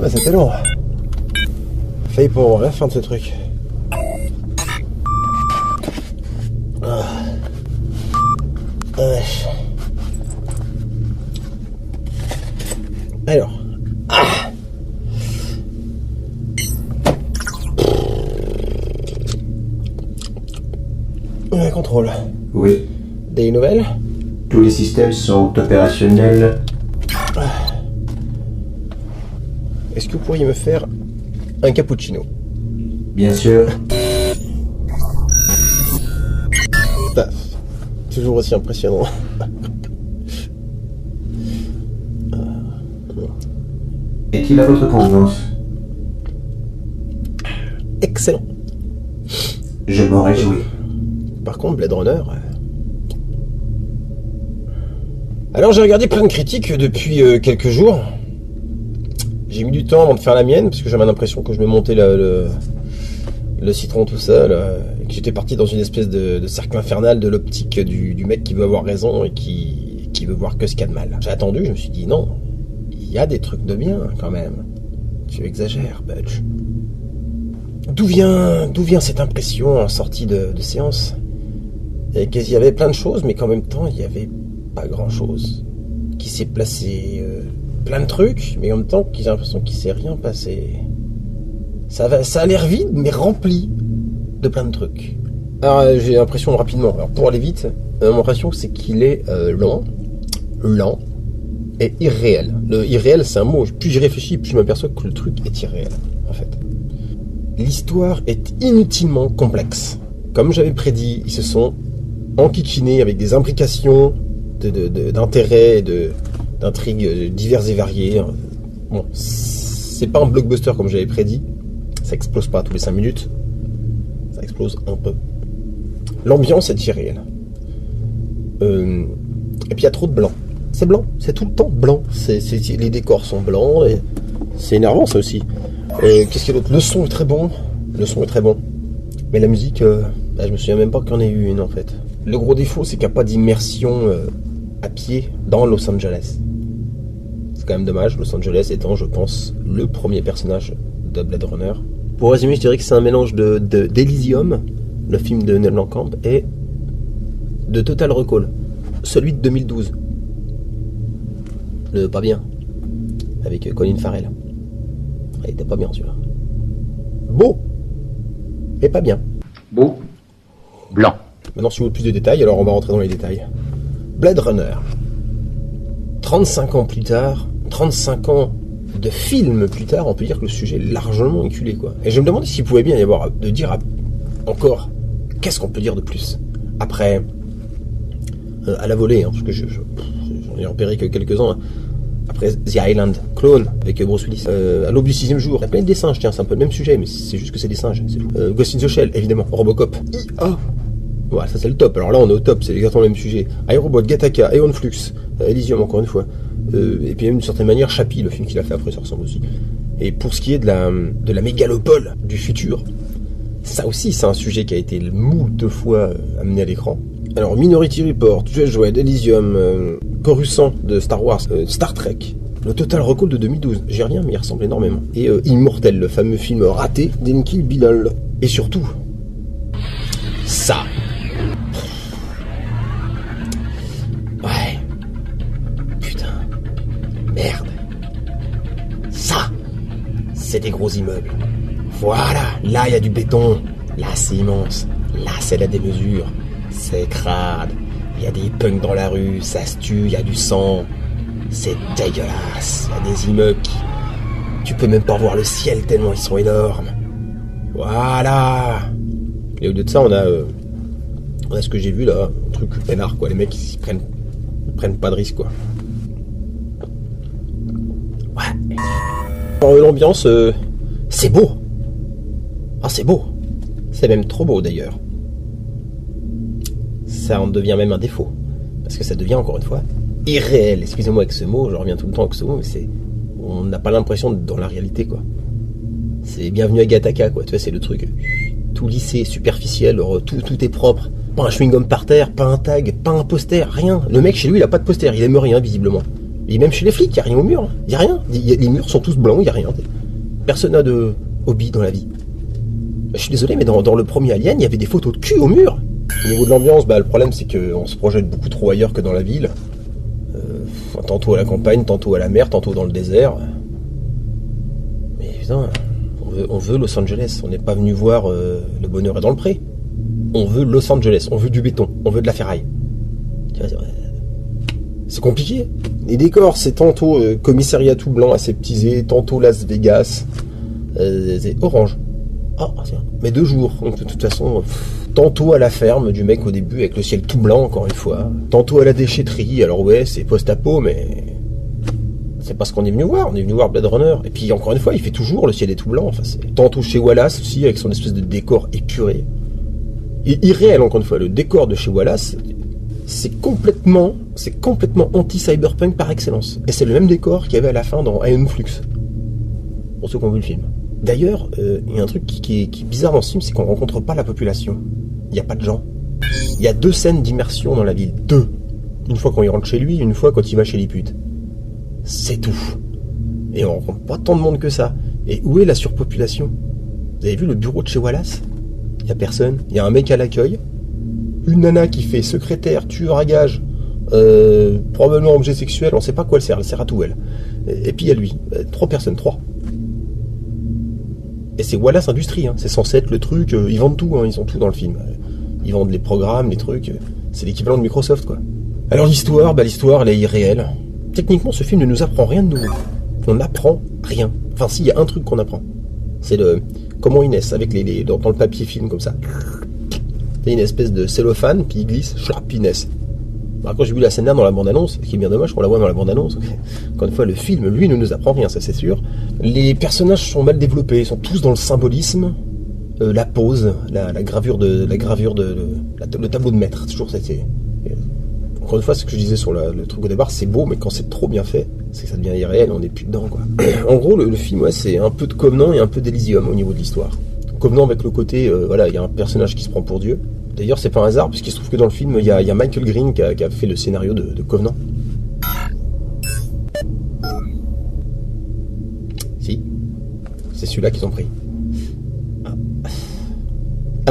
bah c'était long. Failli pour voir la fin de ce truc. Alors. Contrôle. Oui. Des nouvelles? Tous les systèmes sont opérationnels. Est-ce que vous pourriez me faire un cappuccino? Bien sûr. Paf. Toujours aussi impressionnant. Est-il à votre convenance? Excellent. Je m'en réjouis. Par contre, Blade Runner... Alors j'ai regardé plein de critiques depuis quelques jours. J'ai mis du temps avant de faire la mienne, parce que j'avais l'impression que je me montais le citron tout seul, et que j'étais parti dans une espèce de cercle infernal de l'optique du mec qui veut avoir raison et qui veut voir que ce qu'il y a de mal. J'ai attendu, je me suis dit non, il y a des trucs de bien quand même. Tu exagères, Budge. D'où vient cette impression en sortie de séance? Et qu'il y avait plein de choses, mais qu'en même temps il y avait pas grand chose qui s'est placé, plein de trucs, mais en même temps j'ai l'impression qu'il s'est rien passé. Ça a l'air vide, mais rempli de plein de trucs. Alors j'ai l'impression rapidement, alors pour aller vite, mon impression c'est qu'il est lent et irréel. Le irréel c'est un mot, plus j'y réfléchis, plus je m'aperçois que le truc est irréel en fait. L'histoire est inutilement complexe. Comme j'avais prédit, ils se sont enquiquinés avec des imbrications d'intérêts et d'intrigues diverses et variées. Bon, c'est pas un blockbuster comme j'avais prédit. Ça explose pas tous les 5 minutes. Ça explose un peu. L'ambiance est irréelle. Et puis il y a trop de blanc. C'est blanc, c'est tout le temps blanc. Les décors sont blancs. Et c'est énervant ça aussi. Qu'est-ce qu'il y a d'autre? Le son est très bon. Mais la musique, je me souviens même pas qu'il y en ait eu une en fait. Le gros défaut, c'est qu'il n'y a pas d'immersion à pied dans Los Angeles. C'est quand même dommage, Los Angeles étant, je pense, le premier personnage de Blade Runner. Pour résumer, je dirais que c'est un mélange d'Elysium, le film de Neil Blomkamp, et de Total Recall, celui de 2012. Le pas bien, avec Colin Farrell. Il était pas bien celui-là. Beau, mais pas bien. Beau, blanc. Maintenant, si vous voulez plus de détails, alors on va rentrer dans les détails. Blade Runner. 35 ans plus tard, 35 ans de film plus tard, on peut dire que le sujet est largement éculé, quoi. Et je me demandais s'il pouvait bien y avoir de dire encore, qu'est-ce qu'on peut dire de plus après, à la volée, hein, parce que j'en ai repéré que quelques-uns. Hein. Après The Island, Clone, avec Bruce Willis. À l'aube du 6e jour, il y a plein de singes, tiens, c'est un peu le même sujet, mais c'est juste que c'est des singes, c'est fou. Ghost in the Shell, évidemment. Robocop. IA. Voilà, ça c'est le top. Alors là, on est au top, c'est exactement le même sujet. iRobot, Gattaca, Aeon Flux, Elysium, encore une fois. Et puis même d'une certaine manière, Chappie, le film qu'il a fait après, ça ressemble aussi. Et pour ce qui est de la mégalopole du futur, ça aussi, c'est un sujet qui a été moult fois amené à l'écran. Alors, Minority Report, Judge Dredd, Elysium, Coruscant de Star Wars, Star Trek, le Total Recall de 2012. J'ai rien, mais il ressemble énormément. Et Immortel, le fameux film raté d'Enki Bilal. Et surtout, ça. Ouais. Putain. Merde. Ça. C'est des gros immeubles. Voilà. Là, il y a du béton. Là, c'est immense. Là, c'est la démesure. C'est crade. Il y a des punks dans la rue. Ça se tue. Il y a du sang. C'est dégueulasse. Il y a des immeubles qui... Tu peux même pas voir le ciel tellement ils sont énormes. Voilà. Et au lieu de ça, on a ce que j'ai vu là, un truc peinard quoi. Les mecs ils prennent pas de risque quoi. Ouais. Alors, l'ambiance, c'est beau. Ah c'est beau. C'est même trop beau d'ailleurs. Ça en devient même un défaut. Parce que ça devient encore une fois irréel. Excusez-moi avec ce mot, je reviens tout le temps avec ce mot, mais on n'a pas l'impression d'être dans la réalité quoi. C'est bienvenue à Gattaca quoi, tu vois, c'est le truc tout lissé, superficiel, tout est propre. Pas un chewing-gum par terre, pas un tag, pas un poster, rien. Le mec chez lui il a pas de poster, il aime rien visiblement. Et même chez les flics, il n'y a rien au mur. Il n'y a rien. Les murs sont tous blancs, il n'y a rien. Personne n'a de hobby dans la vie. Je suis désolé, mais dans le premier Alien, il y avait des photos de cul au mur. Au niveau de l'ambiance, le problème c'est qu'on se projette beaucoup trop ailleurs que dans la ville. Tantôt à la campagne, tantôt à la mer, tantôt dans le désert. Mais putain, on veut Los Angeles. On n'est pas venu voir Le bonheur est dans le pré. On veut Los Angeles, on veut du béton, on veut de la ferraille. C'est compliqué. Les décors, c'est tantôt commissariat tout blanc aseptisé, tantôt Las Vegas, c'est orange. Mais 2 jours. Donc, de toute façon, tantôt à la ferme du mec au début avec le ciel tout blanc encore une fois. Tantôt à la déchetterie. Alors ouais, c'est post-apo, mais c'est pas ce qu'on est venu voir. On est venu voir Blade Runner. Et puis encore une fois, il fait toujours le ciel est tout blanc. Enfin, c'est tantôt chez Wallace aussi avec son espèce de décor épuré et irréel. Encore une fois, le décor de chez Wallace, c'est complètement anti-cyberpunk par excellence. Et c'est le même décor qu'il y avait à la fin dans Iron Flux. Pour ceux qui ont vu le film. D'ailleurs, il y a un truc qui est bizarre dans ce film, c'est qu'on rencontre pas la population. Il n'y a pas de gens. Il y a 2 scènes d'immersion dans la ville. 2. Une fois quand il rentre chez lui, une fois quand il va chez les putes. C'est tout. Et on rencontre pas tant de monde que ça. Et où est la surpopulation? Vous avez vu le bureau de chez Wallace? Il n'y a personne. Il y a un mec à l'accueil. Une nana qui fait secrétaire, tueur à gages, probablement objet sexuel, on sait pas quoi elle sert à tout elle. Et puis il y a lui. 3 personnes, 3. Et c'est Wallace Industries, c'est censé être le truc, ils vendent tout, ils ont tout dans le film. Ils vendent les programmes, les trucs, c'est l'équivalent de Microsoft, quoi. Alors l'histoire, elle est irréelle. Techniquement, ce film ne nous apprend rien de nouveau. On n'apprend rien. Enfin, si, il y a un truc qu'on apprend. C'est comment ils naissent, avec dans le papier film, comme ça. Il y a une espèce de cellophane, puis ils glissent, puis ils naissent. Quand j'ai vu la scène là dans la bande-annonce, ce qui est bien dommage qu'on la voit dans la bande-annonce, encore une fois, le film, lui, ne nous apprend rien, ça c'est sûr. Les personnages sont mal développés, ils sont tous dans le symbolisme, la pose, la gravure le tableau de maître, toujours ça. Encore une fois, ce que je disais sur le truc au départ, c'est beau, mais quand c'est trop bien fait, c'est que ça devient irréel, on n'est plus dedans, quoi. En gros, le film, c'est un peu de Covenant et un peu d'Elysium au niveau de l'histoire. Covenant avec le côté, il y a un personnage qui se prend pour Dieu. D'ailleurs, c'est pas un hasard, puisqu'il se trouve que dans le film, il y a Michael Green qui a fait le scénario de Covenant. Si. C'est celui-là qu'ils ont pris.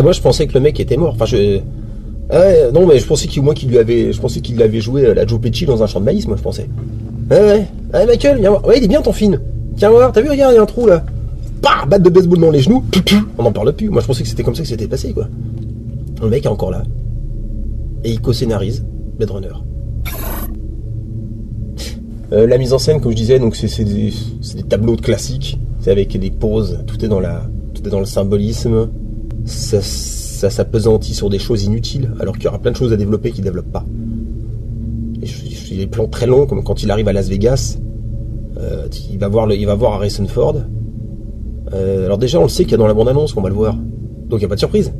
Moi, je pensais que le mec était mort. Enfin, non, mais je pensais qu'il l'avait joué à la Joe Pesci dans un champ de maïs, moi, je pensais. Ouais, Michael, viens voir. Ouais, il est bien ton film. Tiens voir, t'as vu, regarde, il y a un trou, là. Bah, batte de baseball dans les genoux. On n'en parle plus. Moi, je pensais que c'était comme ça que c'était passé, quoi. Le mec est encore là. Et il co-scénarise Blade Runner. La mise en scène, comme je disais, donc c'est des tableaux de classiques. C'est avec des poses, tout est dans le symbolisme. Ça s'appesantit sur des choses inutiles, alors qu'il y aura plein de choses à développer qu'il ne développe pas. Et il y a des plans très longs, comme quand il arrive à Las Vegas. Il va voir Harrison Ford. Alors déjà, on le sait qu'il y a dans la bande-annonce qu'on va le voir. Donc il n'y a pas de surprise.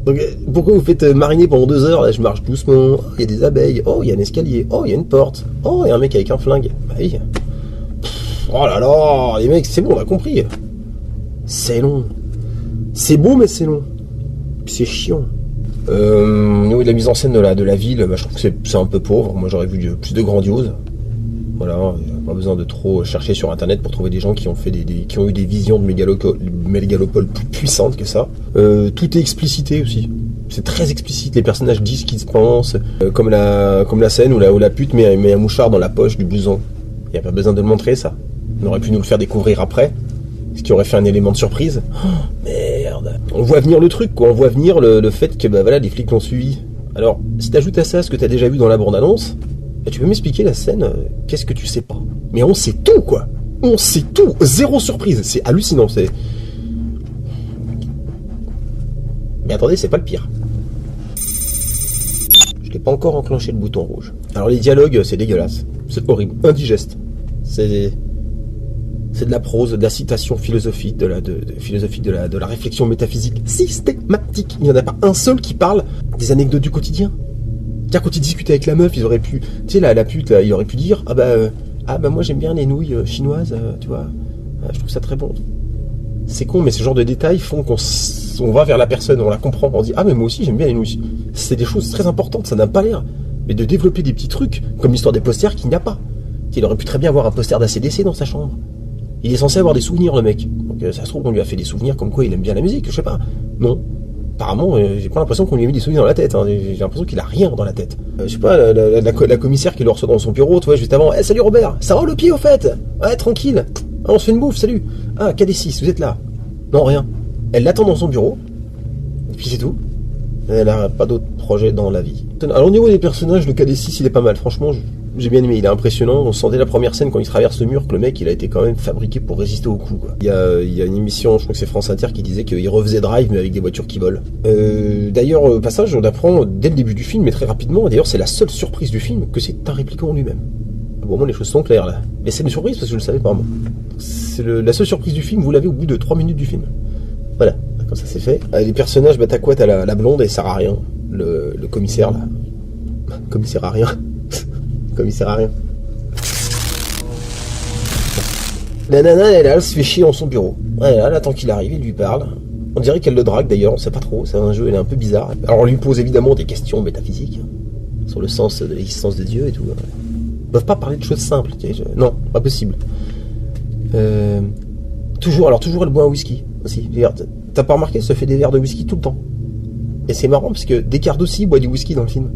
Donc, pourquoi vous faites mariner pendant 2 heures? Là, je marche doucement. Il y a des abeilles. Oh, il y a un escalier. Oh, il y a une porte. Oh, il y a un mec avec un flingue. Bah oui. Oh là là, les mecs, c'est bon, on a compris. C'est long. C'est beau, mais c'est long. C'est chiant. Au niveau de la mise en scène de la ville, je trouve que c'est un peu pauvre. Moi, j'aurais vu plus de grandiose. Voilà, pas besoin de trop chercher sur internet pour trouver des gens qui ont fait qui ont eu des visions de mégalopole plus puissantes que ça. Tout est explicité aussi. C'est très explicite, les personnages disent ce qu'ils pensent, comme la scène où la pute met un mouchard dans la poche du blouson. Il n'y a pas besoin de le montrer, ça. On aurait pu nous le faire découvrir après, ce qui aurait fait un élément de surprise. Oh, merde. On voit venir le truc, quoi. On voit venir le fait que les flics l'ont suivi. Alors, si t'ajoutes à ça ce que t'as déjà vu dans la bande-annonce, tu peux m'expliquer la scène, qu'est-ce que tu sais pas? Mais on sait tout, quoi. On sait tout. 0 surprise. C'est hallucinant. Mais attendez, c'est pas le pire. Je n'ai pas encore enclenché le bouton rouge. Alors les dialogues, c'est dégueulasse. C'est horrible. Indigeste. C'est de la prose, de la citation philosophique, de la réflexion métaphysique systématique. Il n'y en a pas un seul qui parle des anecdotes du quotidien. Tiens, quand il discutait avec la meuf, ils auraient pu... Tu sais, la pute, là, il aurait pu dire moi j'aime bien les nouilles chinoises, tu vois. Je trouve ça très bon. C'est con, mais ce genre de détails font qu'on va vers la personne, on la comprend, on dit mais moi aussi j'aime bien les nouilles. C'est des choses très importantes, ça n'a pas l'air. mais de développer des petits trucs, comme l'histoire des posters qu'il n'y a pas. Il aurait pu très bien avoir un poster d'ACDC dans sa chambre. Il est censé avoir des souvenirs, le mec. Donc ça se trouve qu'on lui a fait des souvenirs comme quoi il aime bien la musique, je sais pas. Non. Apparemment, j'ai pas l'impression qu'on lui a mis des souvenirs dans la tête. Hein. J'ai l'impression qu'il a rien dans la tête. Je sais pas, la commissaire qui le reçoit dans son bureau, tu vois, juste avant. Hey, salut Robert, ça va le pied au fait? Ouais, tranquille. Ah, on se fait une bouffe, salut. Ah, KD6, vous êtes là? Non, rien. Elle l'attend dans son bureau. Et puis c'est tout. Elle a pas d'autre projet dans la vie. Alors au niveau des personnages, le KD6 il est pas mal. Franchement, j'ai bien aimé. Il est impressionnant. On sentait la première scène quand il traverse le mur que le mec il a été quand même fabriqué pour résister au coup. Quoi. Il y a une émission, je crois que c'est France Inter qui disait qu'il refaisait Drive mais avec des voitures qui volent. D'ailleurs, au passage, on apprend dès le début du film, mais très rapidement. D'ailleurs, c'est la seule surprise du film que c'est un répliquant en lui-même. Bon, moi les choses sont claires là. Mais c'est une surprise parce que je le savais pas moi. C'est la seule surprise du film. Vous l'avez au bout de 3 minutes du film. Voilà. Comme ça c'est fait. Les personnages, bah t'as quoi? T'as la blonde, elle sert à rien. Le commissaire là. Commissaire à rien. Commissaire à rien. La nana, elle se fait chier dans son bureau. Voilà, elle attend qu'il arrive, il lui parle. On dirait qu'elle le drague d'ailleurs, on sait pas trop. C'est un jeu, elle est un peu bizarre. Alors on lui pose évidemment des questions métaphysiques. Sur le sens de l'existence de Dieu et tout. Ils peuvent pas parler de choses simples. Non, pas possible. Toujours elle boit un whisky aussi. T'as pas remarqué, elle se fait des verres de whisky tout le temps. Et c'est marrant parce que Descartes aussi boit du whisky dans le film.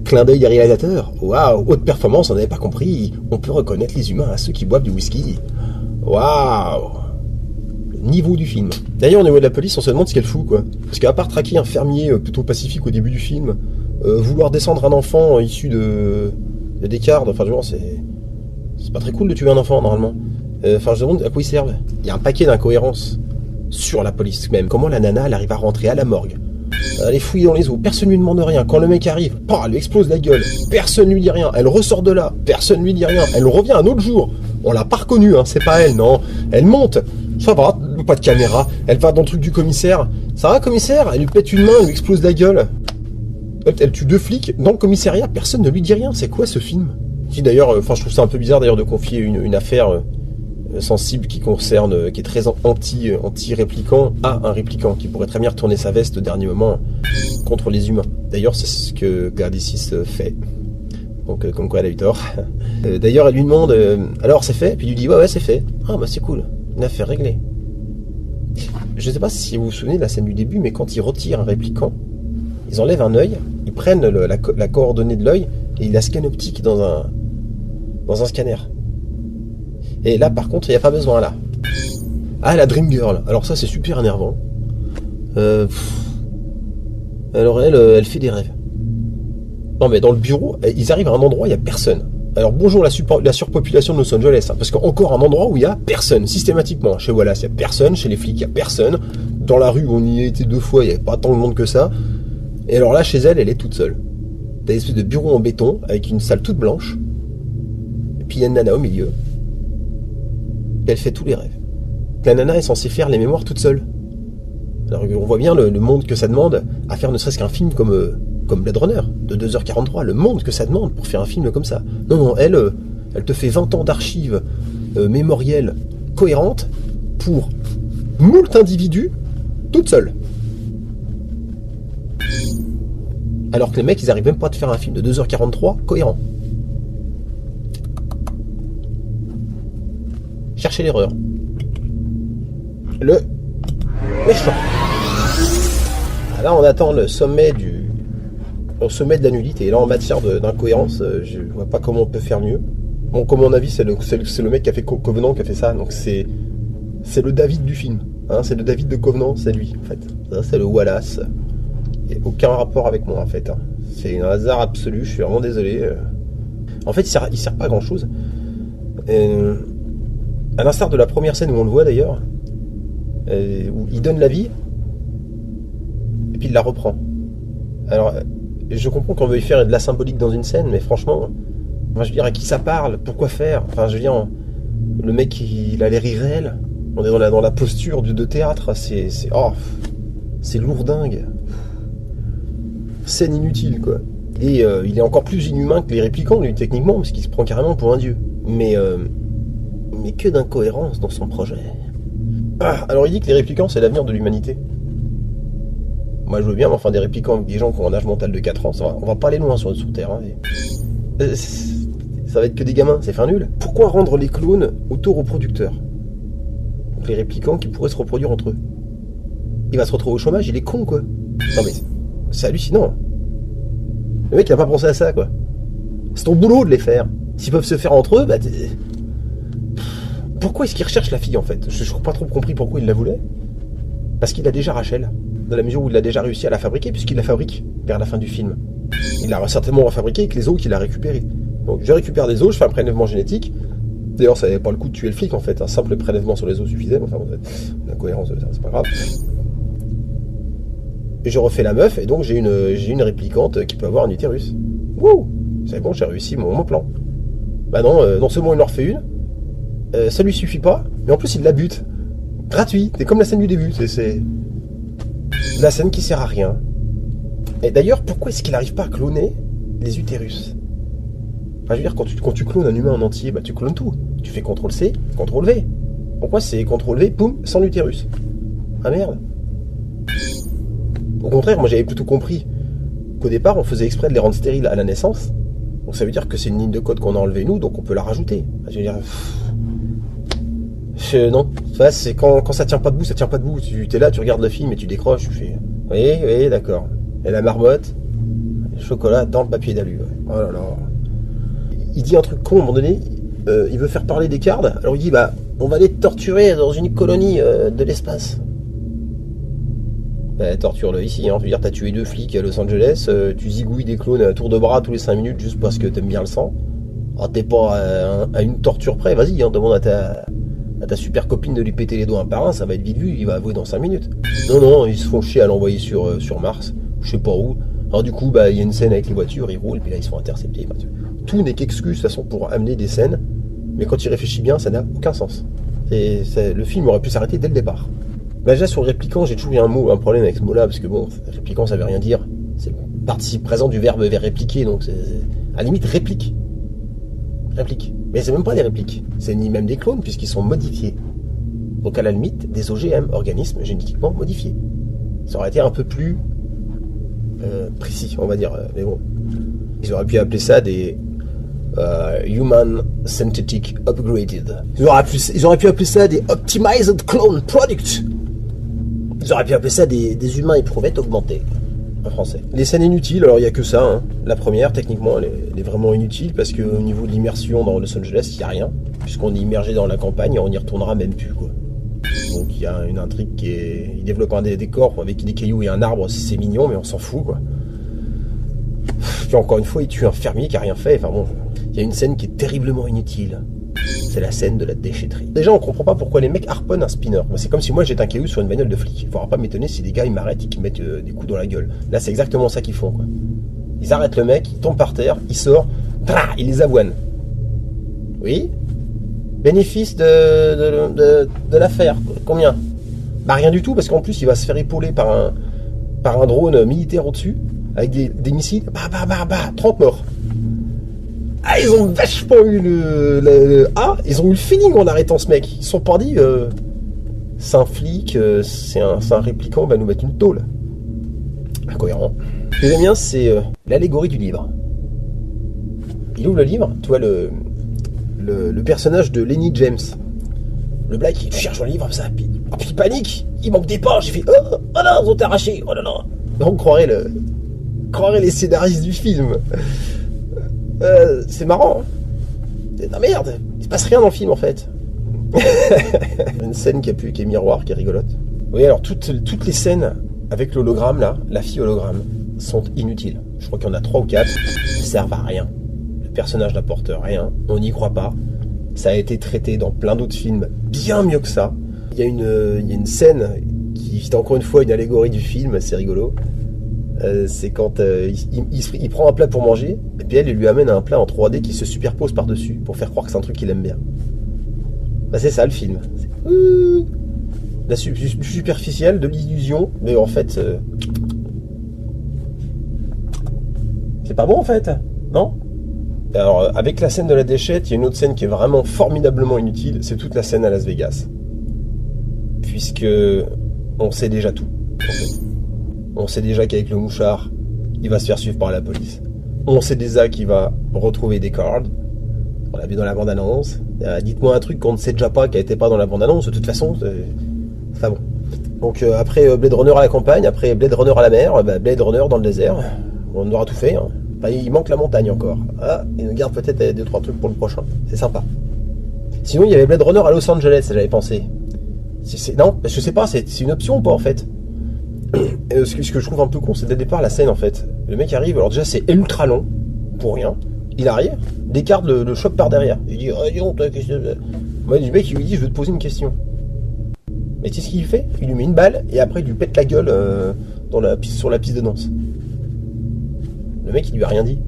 Clin d'œil des réalisateurs. Waouh, haute performance, on n'avait pas compris. On peut reconnaître les humains à ceux qui boivent du whisky. Waouh. Le niveau du film. D'ailleurs, au niveau de la police, on se demande ce qu'elle fout, quoi. Parce qu'à part traquer un fermier plutôt pacifique au début du film, vouloir descendre un enfant issu de Descartes, enfin, genre, c'est pas très cool de tuer un enfant, normalement. Enfin, je me demande à quoi ils servent. Il y a un paquet d'incohérences sur la police même. Comment la nana, elle arrive à rentrer à la morgue? Elle est fouillée dans les os, personne lui demande rien. Quand le mec arrive, elle lui explose la gueule. Personne lui dit rien. Elle ressort de là, personne lui dit rien. Elle revient un autre jour. On l'a pas reconnue, hein, c'est pas elle, non. Elle monte, ça va, pas de caméra. Elle va dans le truc du commissaire. Ça va, commissaire? Elle lui pète une main, elle lui explose la gueule. Elle tue 2 flics dans le commissariat, personne ne lui dit rien. C'est quoi ce film? Qui d'ailleurs, je trouve ça un peu bizarre d'ailleurs de confier une affaire sensible qui concerne, qui est très anti-répliquant à un répliquant qui pourrait très bien retourner sa veste au dernier moment contre les humains. D'ailleurs, c'est ce que KD6 fait. Donc, comme quoi elle a eu tort. D'ailleurs, elle lui demande alors c'est fait? Puis il lui dit ouais, c'est fait. Ah bah c'est cool, une affaire réglée. Je sais pas si vous vous souvenez de la scène du début, mais quand ils retirent un répliquant, ils enlèvent un œil, ils prennent la coordonnée de l'œil et ils la scannent optique dans un scanner. Et là, par contre, il n'y a pas besoin, là. Ah, la Dream Girl. Alors ça, c'est super énervant. Alors, elle fait des rêves. Non, mais dans le bureau, ils arrivent à un endroit, il n'y a personne. Alors, bonjour la surpopulation de Los Angeles. Hein, parce qu'encore un endroit où il n'y a personne, systématiquement. Chez Wallace, il n'y a personne. Chez les flics, il n'y a personne. Dans la rue, on y a été 2 fois, il n'y avait pas tant de monde que ça. Et alors là, chez elle, elle est toute seule. T'as une espèce de bureau en béton, avec une salle toute blanche. Et puis, il y a une nana au milieu. Elle fait tous les rêves. La nana est censée faire les mémoires toute seule. Alors on voit bien le monde que ça demande à faire ne serait-ce qu'un film comme Blade Runner de 2h43, le monde que ça demande pour faire un film comme ça. Non, elle te fait 20 ans d'archives mémorielles cohérentes pour moult individus toute seule. Alors que les mecs, ils arrivent même pas à te faire un film de 2h43 cohérent. Cherchez l'erreur. Le méchant. Là, on attend le sommet de la nullité. Et là, en matière d'incohérence, je vois pas comment on peut faire mieux. Bon, comme mon avis, c'est le mec qui a fait Covenant qui a fait ça. Donc c'est le David du film. Hein, c'est le David de Covenant, c'est lui, en fait. Ça, c'est le Wallace. Il n'y a aucun rapport avec moi, en fait. Hein. C'est un hasard absolu. Je suis vraiment désolé. En fait, il sert pas à grand chose. À l'instar de la première scène où on le voit d'ailleurs, où il donne la vie, et puis il la reprend. Alors, je comprends qu'on veuille faire de la symbolique dans une scène, mais franchement, je veux dire, à qui ça parle? Pourquoi faire? Enfin, je veux dire, le mec, il a l'air irréel. On est dans la posture de théâtre, c'est lourdingue. Scène inutile, quoi. Et il est encore plus inhumain que les répliquants, lui, techniquement, parce qu'il se prend carrément pour un dieu. Mais que d'incohérence dans son projet. Alors il dit que les répliquants, c'est l'avenir de l'humanité. Moi je veux bien, mais enfin des réplicants avec des gens qui ont un âge mental de 4 ans, on va pas aller loin sur Terre. Hein. Ça va être que des gamins, c'est fin nul. Pourquoi rendre les clones autoreproducteurs? Donc les réplicants qui pourraient se reproduire entre eux. Il va se retrouver au chômage, il est con quoi. Non mais c'est hallucinant. Le mec il a pas pensé à ça quoi. C'est ton boulot de les faire. S'ils peuvent se faire entre eux, bah pourquoi est-ce qu'il recherche la fille en fait? Je n'ai pas trop compris pourquoi il la voulait. Parce qu'il a déjà Rachel, dans la mesure où il a déjà réussi à la fabriquer, puisqu'il la fabrique vers la fin du film. Il l'a certainement refabriquée avec les os qu'il a récupérés. Donc je récupère des os, je fais un prélèvement génétique. D'ailleurs ça n'avait pas le coup de tuer le flic en fait, un simple prélèvement sur les os suffisait, enfin l'incohérence de ça, c'est pas grave. Et je refais la meuf, et donc j'ai une réplicante qui peut avoir un utérus. Wouh! C'est bon, j'ai réussi mon plan. Bah non, non seulement il en refait une, ça lui suffit pas, mais en plus il la bute. Gratuit, c'est comme la scène du début, c'est la scène qui sert à rien. Et d'ailleurs, pourquoi est-ce qu'il n'arrive pas à cloner les utérus? Enfin, je veux dire, quand tu clones un humain en entier, bah tu clones tout. Tu fais CTRL-C, CTRL-V. Pourquoi c'est CTRL-V, poum, sans l'utérus? Ah merde. Au contraire, moi j'avais plutôt compris qu'au départ, on faisait exprès de les rendre stériles à la naissance. Donc ça veut dire que c'est une ligne de code qu'on a enlevée nous, donc on peut la rajouter. Je veux dire... non, ça c'est quand ça tient pas debout, ça tient pas debout. Tu es là, tu regardes le film et tu décroches, tu fais... Oui, d'accord. Et la marmotte, le chocolat dans le papier d'alu. Ouais. Oh là là. Il dit un truc con à un moment donné, il veut faire parler des cards, alors il dit, bah, on va les torturer dans une colonie de l'espace. Bah, torture-le ici, hein. Je veux dire, t'as tué 2 flics à Los Angeles, tu zigouilles des clones à tour de bras tous les 5 minutes juste parce que t'aimes bien le sang. Ah, t'es pas à une torture près, vas-y, hein, demande à ta super copine de lui péter les doigts un par un, ça va être vite vu, il va avouer dans 5 minutes. Non, ils se font chier à l'envoyer sur Mars, je sais pas où. Alors du coup, bah, il y a une scène avec les voitures, ils roulent, puis là ils se font intercepter. Bah, tout n'est qu'excuse de toute façon pour amener des scènes, mais quand il réfléchit bien, ça n'a aucun sens. Le film aurait pu s'arrêter dès le départ. Bah, déjà sur le réplicant, j'ai toujours eu un problème avec ce mot-là, parce que bon, réplicant ça veut rien dire. C'est le participe présent du verbe répliquer, donc c'est à la limite réplique. Mais c'est même pas des répliques, c'est ni même des clones puisqu'ils sont modifiés. Donc à la limite, des OGM, organismes génétiquement modifiés. Ça aurait été un peu plus précis, on va dire. Mais bon, ils auraient pu appeler ça des Human Synthetic Upgraded. Ils auraient pu appeler ça des Optimized Clone Products. Ils auraient pu appeler ça des humains éprouvettes augmentés. En français. Les scènes inutiles, alors il n'y a que ça. Hein. La première, techniquement, elle est vraiment inutile parce qu'au niveau de l'immersion dans Los Angeles, il n'y a rien. Puisqu'on est immergé dans la campagne et on n'y retournera même plus. Quoi. Donc il y a une intrigue qui est... Il développe un décor avec des cailloux et un arbre, c'est mignon, mais on s'en fout. Quoi. Puis encore une fois, il tue un fermier qui n'a rien fait. Enfin bon, il y a une scène qui est terriblement inutile. C'est la scène de la déchetterie. Déjà, on comprend pas pourquoi les mecs harponnent un spinner. C'est comme si moi j'étais un caillou sur une bagnole de flic. Il faudra pas m'étonner si des gars ils m'arrêtent et qu'ils mettent des coups dans la gueule. Là, c'est exactement ça qu'ils font. Quoi. Ils arrêtent le mec, il tombe par terre, il sort, il les avoine. Oui. Bénéfice de l'affaire. Combien? Bah rien du tout, parce qu'en plus il va se faire épauler par un drone militaire au-dessus, avec des missiles. 30 morts. Ah, ils ont vachement eu ils ont eu le feeling en arrêtant ce mec. Ils se sont pas dit, c'est un flic, c'est un réplicant, on va nous mettre une tôle. Incohérent. Ce que j'aime bien, c'est l'allégorie du livre. Il ouvre le livre, tu vois le personnage de Lenny James. Le black, il cherche le livre comme ça, puis il panique, il manque des pages, il fait oh non, ils ont arraché, oh là là. On croirait les scénaristes du film. C'est marrant. C'est de la merde. Il se passe rien dans le film en fait. Une scène qui est miroir, qui est rigolote. Oui, alors toutes les scènes avec l'hologramme là, la fille hologramme, sont inutiles. Je crois qu'il y en a 3 ou 4. Elles servent à rien. Le personnage n'apporte rien. On n'y croit pas. Ça a été traité dans plein d'autres films bien mieux que ça. Il y a une scène qui est encore une fois une allégorie du film, c'est rigolo. C'est quand il prend un plat pour manger et puis elle lui amène un plat en 3D qui se superpose par-dessus pour faire croire que c'est un truc qu'il aime bien. Bah, c'est ça le film. La superficielle, de l'illusion, mais en fait c'est pas bon en fait, non? Alors avec la scène de la déchette, il y a une autre scène qui est vraiment formidablement inutile, c'est toute la scène à Las Vegas. Puisque on sait déjà tout en fait. On sait déjà qu'avec le mouchard, il va se faire suivre par la police. On sait déjà qu'il va retrouver des cordes. On l'a vu dans la bande-annonce. Dites-moi un truc qu'on ne sait déjà pas, qui n'était pas dans la bande-annonce. De toute façon, c'est bon. Donc après Blade Runner à la campagne, après Blade Runner à la mer, Blade Runner dans le désert. On aura tout fait. Hein. Enfin, il manque la montagne encore. Ah, il nous garde peut-être 2-3 trucs pour le prochain. C'est sympa. Sinon, il y avait Blade Runner à Los Angeles, j'avais pensé. Non, je sais pas, c'est une option ou pas en fait. Ce que je trouve un peu con, c'est dès le départ la scène en fait. Le mec arrive, alors déjà c'est ultra long, pour rien. Il arrive, Descartes le chope par derrière. Il dit, oh, dis donc, qu'est-ce que... Moi, le mec il lui dit, je veux te poser une question. Mais tu sais ce qu'il fait? Il lui met une balle et après il lui pète la gueule sur la piste de danse. Le mec il lui a rien dit.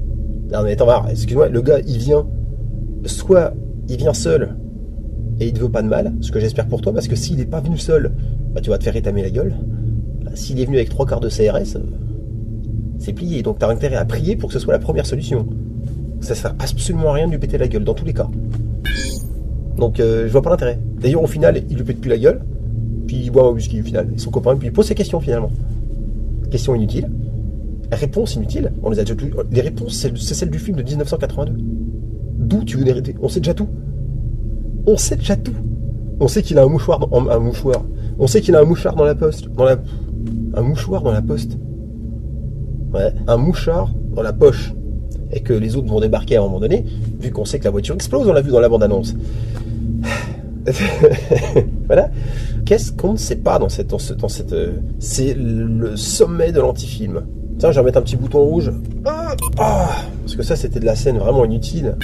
Non mais attends, excuse-moi, le gars il vient, soit il vient seul et il te veut pas de mal, ce que j'espère pour toi, parce que s'il est pas venu seul, bah tu vas te faire étamer la gueule. S'il est venu avec 3/4 de CRS, c'est plié. Donc t'as intérêt à prier pour que ce soit la première solution. Ça sert absolument à rien de lui péter la gueule, dans tous les cas. Donc je vois pas l'intérêt. D'ailleurs au final, il lui pète plus la gueule, puis il boit un whisky au final. Et son copain, puis il pose ses questions finalement. Questions inutiles. Réponses inutiles. On les a déjà toutes. Les réponses, c'est celle du film de 1982. D'où tu veux hériter? On sait déjà tout. On sait déjà tout. On sait qu'il a un mouchoir On sait qu'il a un mouchoir dans la poste. Un mouchoir dans la poste. Ouais, un mouchard dans la poche. Et que les autres vont débarquer à un moment donné, vu qu'on sait que la voiture explose, on l'a vu dans la bande-annonce. Voilà. Qu'est-ce qu'on ne sait pas dans cette... C'est le sommet de l'anti-film. Tiens, je vais remettre un petit bouton rouge. Parce que ça, c'était de la scène vraiment inutile.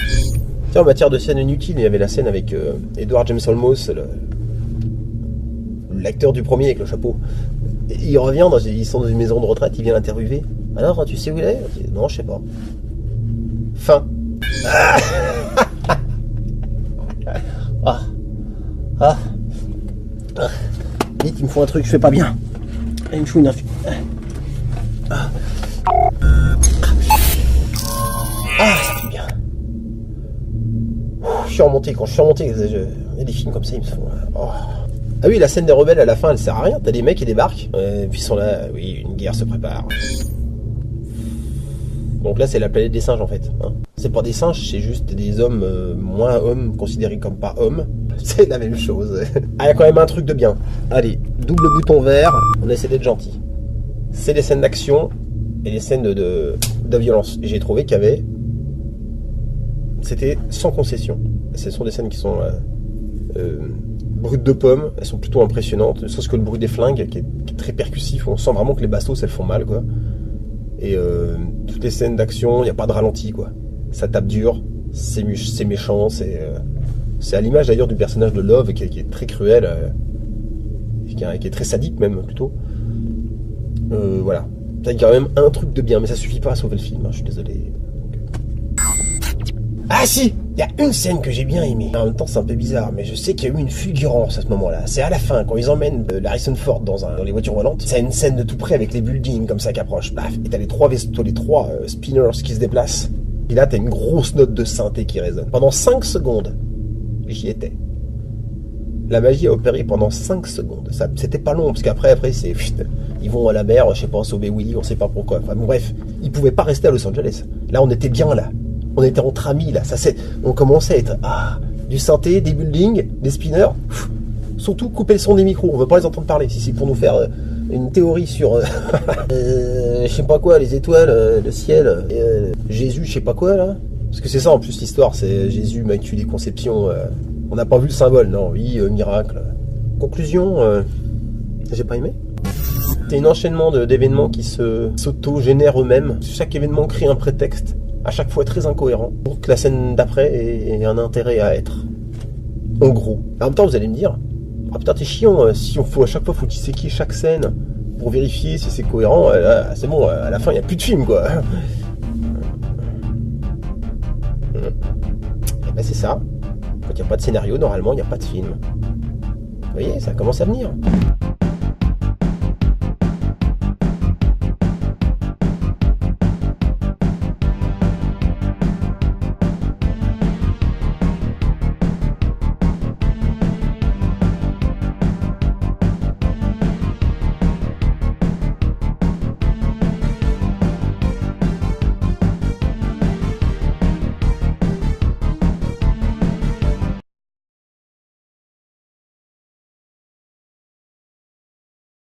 Tiens, en matière de scène inutile, il y avait la scène avec Edward James Olmos, l'acteur du premier avec le chapeau. Et il revient, ils sont dans une maison de retraite, il vient l'interviewer. Alors, tu sais où il est? Non, je sais pas. Fin. Vite, il me faut un truc, je fais pas bien. Il me faut une infusion. Ça fait bien. Je suis remonté, quand je suis remonté, il y a des films comme ça, ils me font... Ah oui, la scène des rebelles à la fin, elle sert à rien. T'as des mecs qui débarquent, puis ils sont là, oui, une guerre se prépare. Donc là, c'est la planète des singes en fait. Hein. C'est pas des singes, c'est juste des hommes moins hommes, considérés comme pas hommes. C'est la même chose. Il y a quand même un truc de bien. Allez, double bouton vert, on essaie d'être gentil. C'est les scènes d'action et les scènes de violence. Et j'ai trouvé qu'il y avait... C'était sans concession. Ce sont des scènes qui sont brutes de pommes, elles sont plutôt impressionnantes. Sauf que le bruit des flingues, qui est très percussif, on sent vraiment que les bastos, elles font mal, quoi. Et toutes les scènes d'action, il n'y a pas de ralenti, quoi. Ça tape dur, c'est méchant, c'est à l'image d'ailleurs du personnage de Love qui est très cruel, qui est très sadique même, plutôt. Voilà. Il y a quand même un truc de bien, mais ça suffit pas à sauver le film, hein, je suis désolé. Ah si, il y a une scène que j'ai bien aimée. En même temps, c'est un peu bizarre, mais je sais qu'il y a eu une fulgurance à ce moment-là. C'est à la fin, quand ils emmènent Harrison Ford dans les voitures volantes. C'est une scène de tout près avec les buildings comme ça qui approchent. Paf, et t'as les trois spinners qui se déplacent. Et là, t'as une grosse note de synthé qui résonne. Pendant 5 secondes, j'y étais. La magie a opéré pendant 5 secondes. Ça, c'était pas long, parce qu'après, c'est... Ils vont à la mer, je sais pas, sauver Willy, on sait pas pourquoi. Enfin, bon, bref, ils pouvaient pas rester à Los Angeles. Là, on était bien là. On était entre amis là, on commençait à être du synthé, des buildings, des spinners. Surtout couper le son des micros, on veut pas les entendre parler. Si c'est pour nous faire une théorie sur je sais pas quoi, les étoiles, le ciel, Jésus, je sais pas quoi là. Parce que c'est ça en plus l'histoire, c'est Jésus, Immaculée Conception. On n'a pas vu le symbole, non, oui, miracle. Conclusion, j'ai pas aimé. C'est un enchaînement d'événements qui s'auto-génèrent eux-mêmes. Chaque événement crée un prétexte. À chaque fois très incohérent, pour que la scène d'après ait un intérêt à être. En gros. En même temps, vous allez me dire, ah putain, t'es chiant, si à chaque fois faut disséquer chaque scène pour vérifier si c'est cohérent, là, c'est bon, à la fin, il n'y a plus de film, quoi. Et ben c'est ça. Quand il n'y a pas de scénario, normalement, il n'y a pas de film. Vous voyez, ça commence à venir.